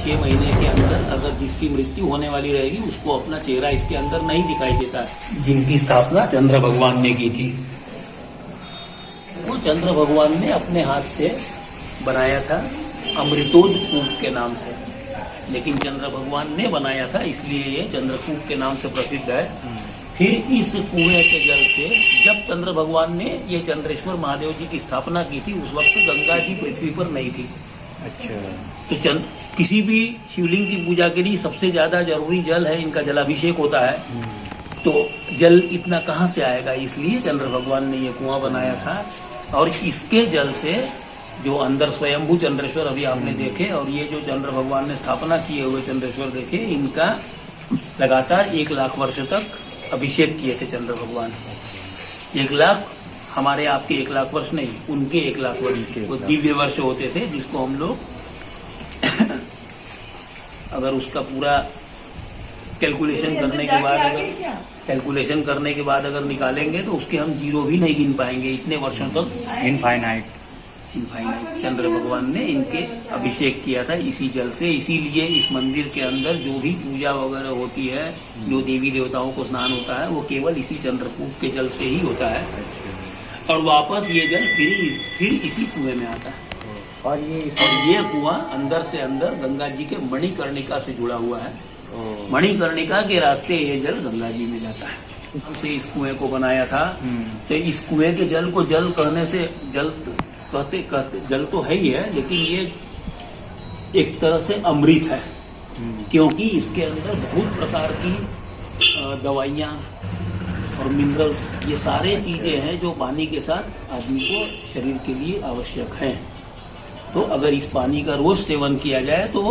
6 महीने के अंदर अगर जिसकी मृत्यु होने वाली रहेगी उसको अपना चेहरा इसके अंदर नहीं दिखाई देता है। जिनकी स्थापना चंद्र भगवान ने की थी, वो चंद्र भगवान ने अपने हाथ से बनाया था अमृतोद कूप के नाम से, लेकिन चंद्र भगवान ने बनाया था इसलिए ये चंद्रकूप के नाम से प्रसिद्ध है। फिर इस कुएं के जल से जब चंद्र भगवान ने ये चंद्रेश्वर महादेव जी की स्थापना की थी, उस वक्त गंगा जी पृथ्वी पर नहीं थी। अच्छा। तो किसी भी शिवलिंग की पूजा के लिए सबसे ज्यादा जरूरी जल है, इनका जलाभिषेक होता है। तो जल इतना कहाँ से आएगा, इसलिए चंद्र भगवान ने ये कुआं बनाया था। और इसके जल से जो अंदर स्वयंभू चंद्रेश्वर अभी आपने देखे, और ये जो चंद्र भगवान ने स्थापना किए हुए चंद्रेश्वर देखे, इनका लगातार 1 लाख वर्ष तक अभिषेक किए थे चंद्र भगवान। 1 लाख हमारे आपके 1 लाख वर्ष नहीं, उनके 1 लाख वर्ष वो दिव्य वर्ष होते थे, जिसको हम लोग अगर उसका पूरा कैलकुलेशन करने के बाद अगर निकालेंगे तो उसके हम 0 भी नहीं गिन पाएंगे, इतने वर्षों तक इनफाइनाइट चंद्र भगवान ने इनके अभिषेक किया था इसी जल से। इसीलिए इस मंदिर के अंदर जो भी पूजा वगैरह होती है, जो देवी देवताओं को स्नान होता है, वो केवल इसी चंद्रकूप के जल से ही होता है। और वापस ये जल फिर इसी कुएं में आता है। और ये कुआं अंदर से अंदर गंगा जी के मणिकर्णिका से जुड़ा हुआ है। मणिकर्णिका के रास्ते ये जल गंगा जी में जाता है। से इस कुएं को बनाया था। तो इस कुएं के जल को जल कहने से कहते जल तो है ही है, लेकिन ये एक तरह से अमृत है, क्योंकि इसके अंदर बहुत प्रकार की दवाइयाँ और मिनरल्स, ये सारे चीजें हैं जो पानी के साथ आदमी को शरीर के लिए आवश्यक हैं। तो अगर इस पानी का रोज सेवन किया जाए तो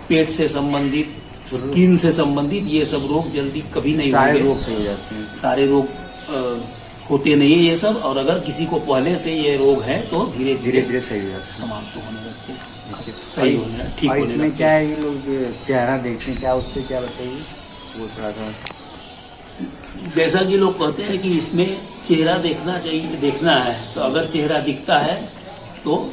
पेट से संबंधित, स्किन से संबंधित ये सब रोग जल्दी कभी नहीं होंगे। रोग सही हो जाते हैं। सारे रोग होते नहीं है ये सब। और अगर किसी को पहले से ये रोग है तो धीरे धीरे सही हो जाते हैं, समाप्त होने लगते हैं, सही होने ठीक होने लगते हैं। इसमें क्या है, ये लोग चेहरा देखते हैं, क्या उससे क्या बताइए वो थोड़ा सा। जैसा कि लोग कहते हैं कि इसमें चेहरा देखना चाहिए, देखना है तो अगर चेहरा दिखता है तो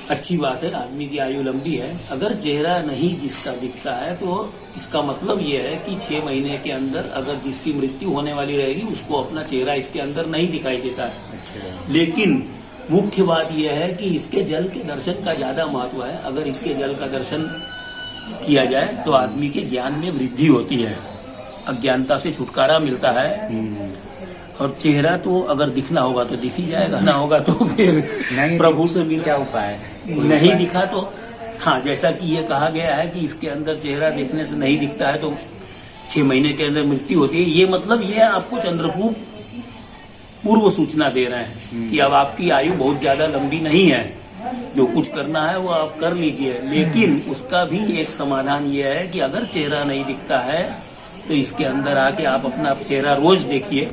अच्छी बात है, आदमी की आयु लंबी है। अगर चेहरा नहीं जिसका दिखता है तो इसका मतलब ये है कि 6 महीने के अंदर अगर जिसकी मृत्यु होने वाली रहेगी उसको अपना चेहरा इसके अंदर नहीं दिखाई देता है। लेकिन मुख्य बात यह है कि इसके जल के दर्शन का ज्यादा महत्व है। अगर इसके जल का दर्शन किया जाए तो आदमी के ज्ञान में वृद्धि होती है, अज्ञानता से छुटकारा मिलता है। और चेहरा तो अगर दिखना होगा तो दिख ही जाएगा, ना होगा तो फिर प्रभु से मिल। क्या उपाय है? नहीं दिखा तो हाँ, जैसा कि ये कहा गया है कि इसके अंदर चेहरा देखने से नहीं दिखता है तो 6 महीने के अंदर मृत्यु होती है। ये मतलब ये आपको चंद्रकूप पूर्व सूचना दे रहे हैं कि अब आपकी आयु बहुत ज्यादा लंबी नहीं है, जो कुछ करना है वो आप कर लीजिए। लेकिन उसका भी एक समाधान ये है कि अगर चेहरा नहीं दिखता है तो इसके अंदर आके आप अपना चेहरा रोज देखिए।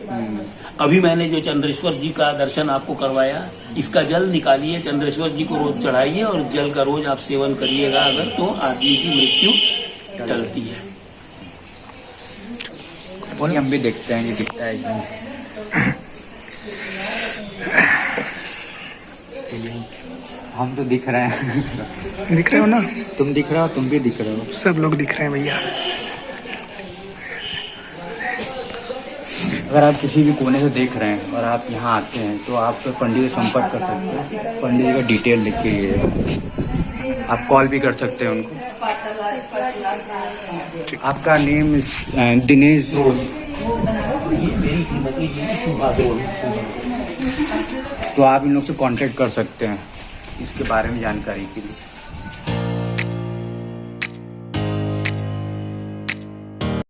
अभी मैंने जो चंद्रेश्वर जी का दर्शन आपको करवाया, इसका जल निकालिए, चंद्रेश्वर जी को रोज चढ़ाइए और जल का रोज आप सेवन करिएगा, अगर तो आदमी की मृत्यु टलती है। हम भी देखते हैं, ये दिखता है एकदम। हम तो दिख रहे हैं। दिख रहे हो ना? तुम दिख रहे हो, तुम भी दिख रहे हो, सब लोग दिख रहे हैं भैया। अगर आप किसी भी कोने से देख रहे हैं और आप यहाँ आते हैं तो आप पंडित से संपर्क कर सकते हैं। पंडित जी का डिटेल लिख के आप कॉल भी कर सकते हैं उनको। आपका नेम दिनेश। तो आप इन लोग से कांटेक्ट कर सकते हैं इसके बारे में जानकारी के लिए।